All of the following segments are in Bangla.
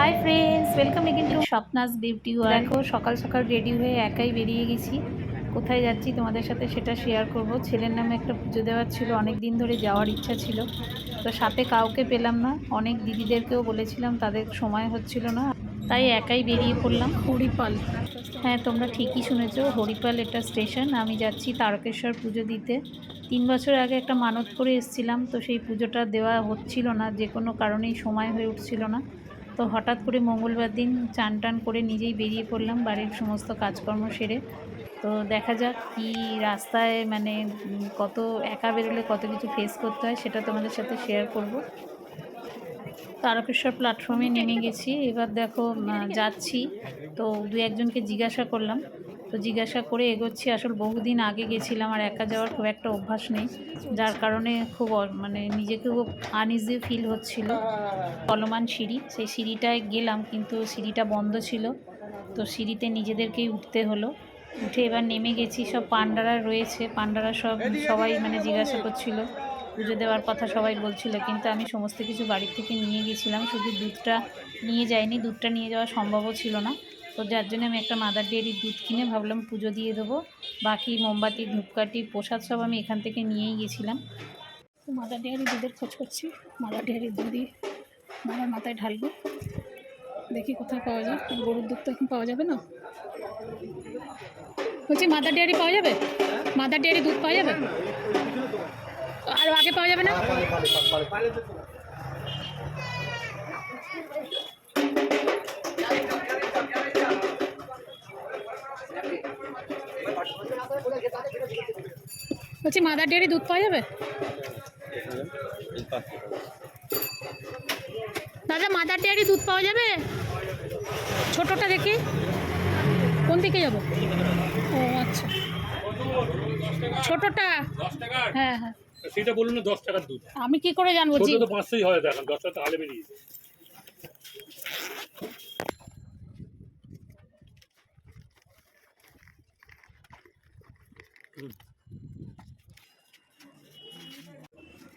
Hi friends, welcome again two স্বপ্নাস beauty world. দেখো সকাল সকাল রেডি হয়ে একাই বেরিয়ে গেছি। কোথায় যাচ্ছি তোমাদের সাথে সেটা শেয়ার করব। ছেলের নামে একটা পুজো দেওয়ার ছিল, অনেক দিন ধরে যাওয়ার ইচ্ছা ছিল, তো সাথে কাউকে পেলাম না। অনেক দিদিদেরকেও বলেছিলাম, তাদের সময় হচ্ছিল না, তাই একাই বেরিয়ে পড়লাম। হরিপাল, হ্যাঁ তোমরা ঠিকই শুনেছো, হরিপাল এটা স্টেশন। আমি যাচ্ছি তারকেশ্বর পুজো দিতে। 3 বছর আগে একটা মানত করে এসেছিলাম, তো সেই পুজোটা দেওয়া হচ্ছিল না, যে কোনো কারণেই সময় হয়ে উঠছিল না। তো হঠাৎ করে মঙ্গলবার দিন চান টান করে নিজেই বেরিয়ে পড়লাম, বাড়ির সমস্ত কাজকর্ম সেরে। তো দেখা যাক কি রাস্তায় মানে কত একা বেরোলে কত কিছু ফেস করতে হয়, সেটা তোমাদের সাথে শেয়ার করব। তারকেশ্বর প্ল্যাটফর্মে নেমে গেছি, এবার দেখো যাচ্ছি। তো দু একজনকে জিজ্ঞাসা করলাম, তো জিজ্ঞাসা করে এগোচ্ছি। আসলে বহুদিন আগে গেছিলাম, আর একা যাওয়ার খুব একটা অভ্যাস নেই, যার কারণে খুব মানে নিজেকে খুব আনইজি ফিল হচ্ছিল। চলমান সিঁড়ি, সেই সিঁড়িটায় গেলাম কিন্তু সিঁড়িটা বন্ধ ছিল, তো সিঁড়িতে নিজেদেরকেই উঠতে হলো। উঠে এবার নেমে গেছি। সব পান্ডারা রয়েছে, পান্ডারা সবাই মানে জিজ্ঞাসা করছিল, পুজো দেওয়ার কথা সবাই বলছিল, কিন্তু আমি সমস্ত কিছু বাড়ির থেকে নিয়ে গেছিলাম, শুধু দুধটা নিয়ে যাইনি, দুধটা নিয়ে যাওয়া সম্ভবও ছিল না। তো যার জন্য আমি একটা মাদার ডেয়ারির দুধ কিনে ভাবলাম পুজো দিয়ে দেবো। বাকি মোমবাতি, ধূপকাঠি, প্রসাদ সব আমি এখান থেকে নিয়েই গেছিলাম। তো মাদার ডেয়ারি দুধের খোঁজ করছি, মাদার ডেয়ারির দুধই আমার মাথায় ঢালবো। দেখি কোথায় পাওয়া যায়। গরুর দুধ তো এখন পাওয়া যাবে না। বলছি মাদার ডেয়ারি পাওয়া যাবে? মাদার ডেয়ারি দুধ পাওয়া যাবে? আর আগে পাওয়া যাবে না? বলছি মাদার ডেয়ারি দুধ পাওয়া যাবে? দাদা মাদার ডেয়ারি দুধ পাওয়া যাবে? ছোটটা দেখি, কোন দিকে যাব? ও আচ্ছা, ছোটটা। হ্যাঁ হ্যাঁ, সেটা বলুন না, 10 টাকার দুধ। আমি কি করে জানবো? ছোট তো 500ই হয়, দেখেন 10 টাকা আলে বেরিয়ে।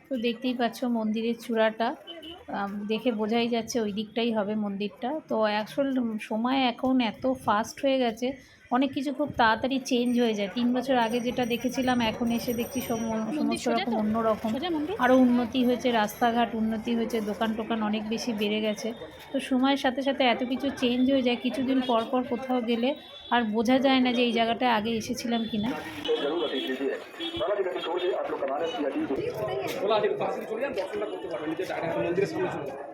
তো দেখতেই পাচ্ছ মন্দিরের চূড়াটা, দেখে বোঝাই যাচ্ছে ওই দিকটাই হবে মন্দিরটা। তো আসল সময় এখন এত ফাস্ট হয়ে গেছে, অনেক কিছু খুব তাড়াতাড়ি চেঞ্জ হয়ে যায়। 3 বছর আগে যেটা দেখেছিলাম এখন এসে দেখছি সমস্ত রকম অন্যরকম, আরও উন্নতি হয়েছে, রাস্তাঘাট উন্নতি হয়েছে, দোকান টোকান অনেক বেশি বেড়ে গেছে। তো সময়ের সাথে সাথে এত কিছু চেঞ্জ হয়ে যায়, কিছুদিন পর পর কোথাও গেলে আর বোঝা যায় না যে এই জায়গাটায় আগে এসেছিলাম কিনা। খোলা আছে, তাড়াতাড়ি চলে যান, দর্শনটা করতে পারবেন। নিচে মন্দিরের সামনে চলে যান,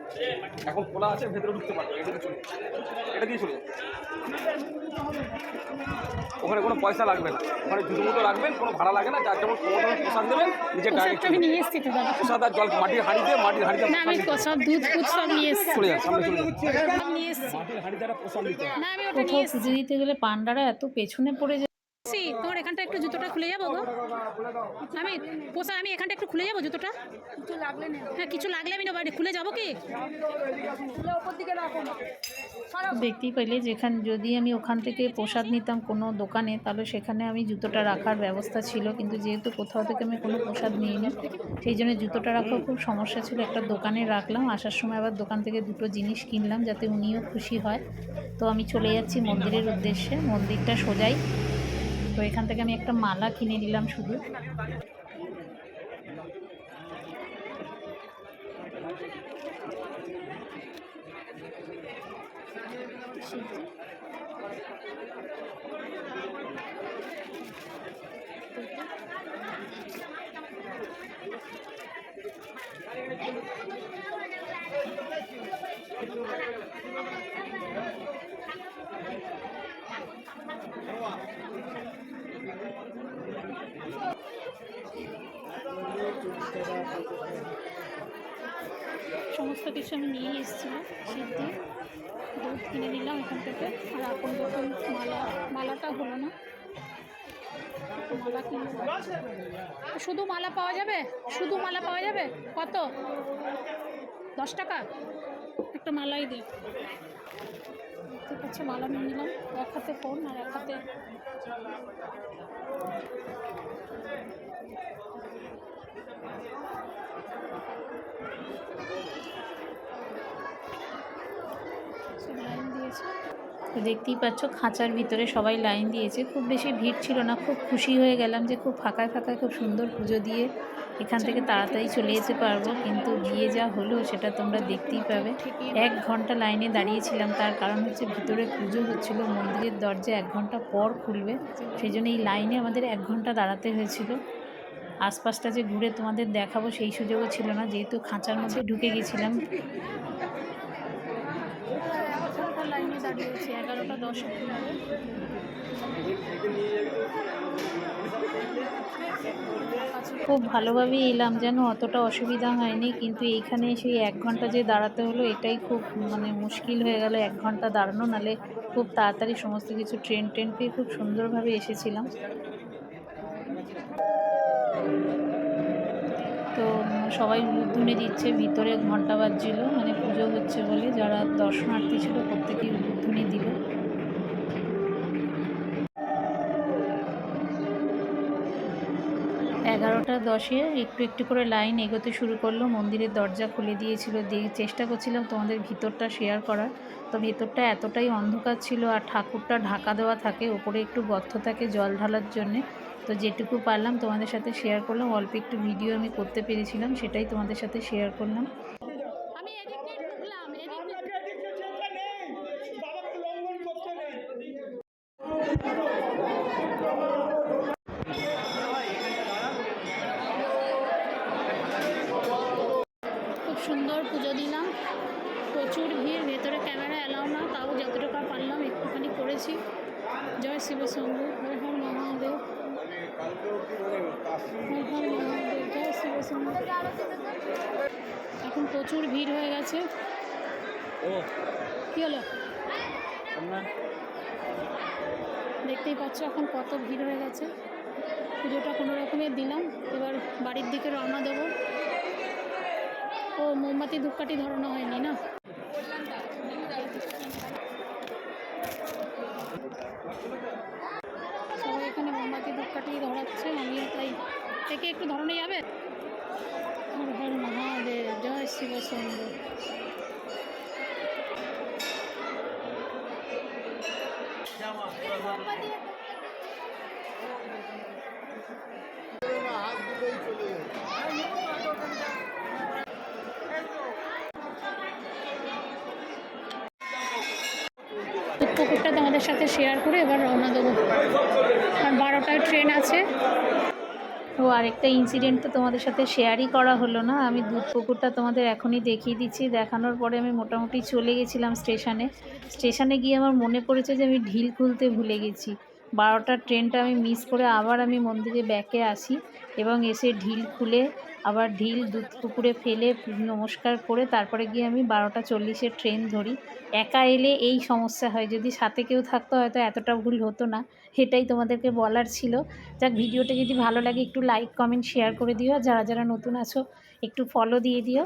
এখন খোলা আছে, ভেতরে ঢুকতে পারবেন। এদিকে চলে যান, এটা দিয়ে চলে যান। ওখানে কোনো পয়সা লাগবে না, ওখানে জুতো মতো রাখবেন, কোনো ভাড়া লাগে না। যার যেমন প্রসাদ দেবেন, নিচে ডাইরেক্ট নিয়ে এসছি তো দাদা, প্রসাদ আর জল মাটির হাঁড়িতে আমি সব দুধ ফুধ সব নিয়ে এসছি, চলে যান, সামনে চলে যান। নিয়ে এসছি। মাটির হাঁড়ি দ্বারা প্রসাদ দিতে হবে। না আমি ওটা নিয়ে পুজো দিতে গেলে পান্ডারা এত পেছনে পড়ে যায়। তোমার এখানটা একটু জুতোটা খুলে যাবো গো, আমি এখানটা একটু খুলে যাবো জুতোটা। কিছু লাগলে না, হ্যাঁ কিছু লাগলে আমি বাড়ি খুলে যাবো কি? দেখতেই পাইলে যেখানে যদি আমি ওখান থেকে প্রসাদ নিতাম কোনো দোকানে, তাহলে সেখানে আমি জুতোটা রাখার ব্যবস্থা ছিল, কিন্তু যেহেতু কোথাও থেকে আমি কোনো প্রসাদ নিইনি, সেই জন্য জুতোটা রাখার খুব সমস্যা ছিল। একটা দোকানে রাখলাম, আসার সময় আবার দোকান থেকে দুটো জিনিস কিনলাম যাতে উনিও খুশি হয়। তো আমি চলে যাচ্ছি মন্দিরের উদ্দেশ্যে, মন্দিরটা সোজাই। তো এখান থেকে আমি একটা মালা কিনে নিলাম শুধু। সমস্ত কিছু আমি নিয়ে এসেছিলাম, সিদ্ধি দুধ কিনে নিলাম এখান থেকে। আর এখন যখন মালাটা হলো না, মালা কিনে শুধু মালা পাওয়া যাবে, শুধু মালা পাওয়া যাবে। কত? 10 টাকা একটা মালাই দিই। ঠিক আছে, মালা নিয়ে নিলাম। এক হাতে ফোন আর এক হাতে তো দেখতেই পাচ্ছ খাঁচার ভিতরে সবাই লাইন দিয়েছে, খুব বেশি ভিড় ছিল না। খুব খুশি হয়ে গেলাম যে খুব ফাঁকায় ফাঁকায় খুব সুন্দর পুজো দিয়ে এখান থেকে তাড়াতাড়ি চলে যেতে পারবো, কিন্তু গিয়ে যা হলো সেটা তোমরা দেখতেই পাবে। 1 ঘন্টা লাইনে দাঁড়িয়েছিলাম, তার কারণ হচ্ছে ভিতরে পুজো হচ্ছিলো, মন্দিরের দরজা 1 ঘন্টা পর খুলবে, সেই জন্য এই লাইনে আমাদের 1 ঘন্টা দাঁড়াতে হয়েছিল। আশপাশটা যে ঘুরে তোমাদের দেখাবো সেই সুযোগও ছিল না, যেহেতু খাঁচার মধ্যে ঢুকে গেছিলাম। লাইনে দাঁড়িয়েছি 11টা 10 খুব ভালোভাবেই এলাম, যেন অতটা অসুবিধা হয়নি, কিন্তু এইখানে সেই 1 ঘন্টা যে দাঁড়াতে হলো এটাই খুব মুশকিল হয়ে গেল 1 ঘন্টা দাঁড়ানো, নালে খুব তাড়াতাড়ি সমস্ত কিছু ট্রেন পেয়ে খুব সুন্দরভাবে এসেছিলাম। তো সবাই উলুধ্বনি দিচ্ছে, ভিতরে ঘন্টা বাজছিল, পুজো হচ্ছে বলে যারা দর্শনার্থী ছিল প্রত্যেকেই উলুধ্বনি দিল। 11টা 10 একটু একটু করে লাইন এগোতে শুরু করলো, মন্দিরের দরজা খুলে দিয়েছিল। চেষ্টা করছিলাম তোমাদের ভিতরটা শেয়ার করার, তো ভেতরটা এতটাই অন্ধকার ছিল, আর ঠাকুরটা ঢাকা দেওয়া থাকে, ওপরে একটু গর্ত থাকে জল ঢালার জন্যে। তো যেটুকু পারলাম তোমাদের সাথে শেয়ার করলাম, অল্প একটু ভিডিও আমি করতে পেরেছিলাম, সেটাই তোমাদের সাথে শেয়ার করলাম। আমি এদিক দিয়ে ঢুকলাম, খুব সুন্দর পুজো দিলাম, প্রচুর ভিড়, ভেতরে ক্যামেরা অ্যালাউ না, তাও যতটুকু পারলাম একটুখানি করেছি। জয় শিবশম্ভু, হর হর মহাদেব, হর হর মহাদেব, জয় শিবশম্ভু। এখন প্রচুর ভিড় হয়ে গেছে। কী হলো দেখতেই পাচ্ছ এখন কত ভিড় হয়ে গেছে। পুজোটা কোনো রকমে দিলাম, এবার বাড়ির দিকে রওনা দেবো। ও মোমবাতি ধূপকাঠি ধরানো হয়নি না। সবাই এখানে মোমবাতি ধূপকাঠি ধরাচ্ছে, আমিও তাই। থেকে একটু ধরানো যাবে? হর হর মহাদেব, জয় শিবশম্ভু। পুকুরটা তোমাদের সাথে শেয়ার করে এবার রওনা দেবো, আর 12টায় ট্রেন আছে। ও আরেকটা ইনসিডেন্ট তো তোমাদের সাথে শেয়ারই করা হলো না, আমি দুধ পুকুরটা তোমাদের এখনই দেখিয়ে দিচ্ছি। দেখানোর পরে আমি মোটামুটি চলে গেছিলাম স্টেশনে গিয়ে আমার মনে পড়েছে যে আমি ঢিল খুলতে ভুলে গেছি। 12টার ট্রেনটা আমি মিস করে আবার আমি মন্দিরে ব্যাকে আসি এবং এসে ঢিল খুলে আবার ঢিল দুধ পুকুরে ফেলে নমস্কার করে তারপরে গিয়ে আমি 12টা 40-এর ট্রেন ধরি। একা এলে এই সমস্যা হয়, যদি সাথে কেউ থাকতো হয়তো এতটা ভুল হতো না, এটাই তোমাদেরকে বলার ছিল। যাক, ভিডিওটা যদি ভালো লাগে একটু লাইক কমেন্ট শেয়ার করে দিও, আর যারা যারা নতুন আছো একটু ফলো দিয়ে দিও।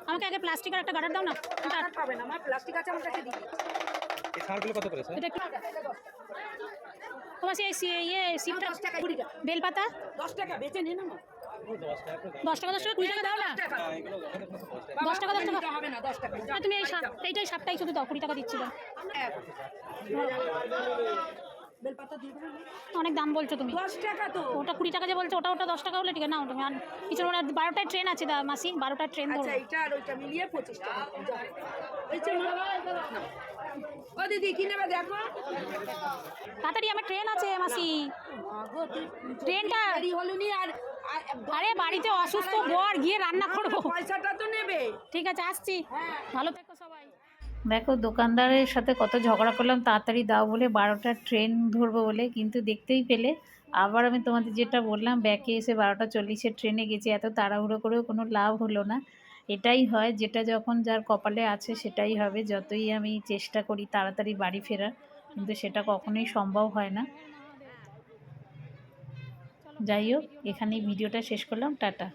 আমাকে আগে প্লাস্টিকের একটা গার্ডার দাও না। পাবে না, আমার প্লাস্টিক আছে, আমার কাছে দিই। এই ছাড়গুলো কত করে স্যার? এটা একটু তোমার ইয়ে সিমটা 10 টাকা কুড়ি টাকা, বেলপাতা 10 টাকা বেচে নে না। 10 টাকা 20 টাকা দাও না। 10 টাকা 10 টাকা হবে না, 10 টাকা। না, তুমি এইটাই সাপটাই শুধু দাও, 20 টাকা দিচ্ছিল। বেলপাতা দিয়ে দেবো। অনেক দাম বলছো তুমি। 10 টাকা তো। ওটা 20 টাকা যে বলছো, ওটা 10 টাকা হলে ঠিক আছে, নাও তুমি। আর কিছু 12টায় ট্রেন আছে মাসি, 12টায় ট্রেন ধরো। আচ্ছা, এটা আর ওইটা মিলিয়ে 25 টাকা। ওইটা ও দিদি কি নেবে দেখো। তাড়াতাড়ি আমার ট্রেন আছে মাসি। ট্রেনটা দেরি হলো নি। আর আরে বাড়িতে অসুস্থ বর, গিয়ে রান্না করবো। পয়সাটা তো নেবে। ঠিক আছে, আসছি। ভালো থেকো সবাই। দেখো দোকানদারের সাথে কত ঝগড়া করলাম তাড়াতাড়ি দাও বলে, 12টার ট্রেন ধরবো বলে, কিন্তু দেখতেই পেলে আবার আমি তোমাদের যেটা বললাম ব্যাকে এসে 12টা 40-এর ট্রেনে গেছি। এত তাড়াহুড়ো করেও কোনো লাভ হলো না। এটাই হয়, যেটা যখন যার কপালে আছে সেটাই হবে। যতই আমি চেষ্টা করি তাড়াতাড়ি বাড়ি ফেরার, কিন্তু সেটা কখনোই সম্ভব হয় না। যাই হোক, এখানেই ভিডিওটা শেষ করলাম, টাটা।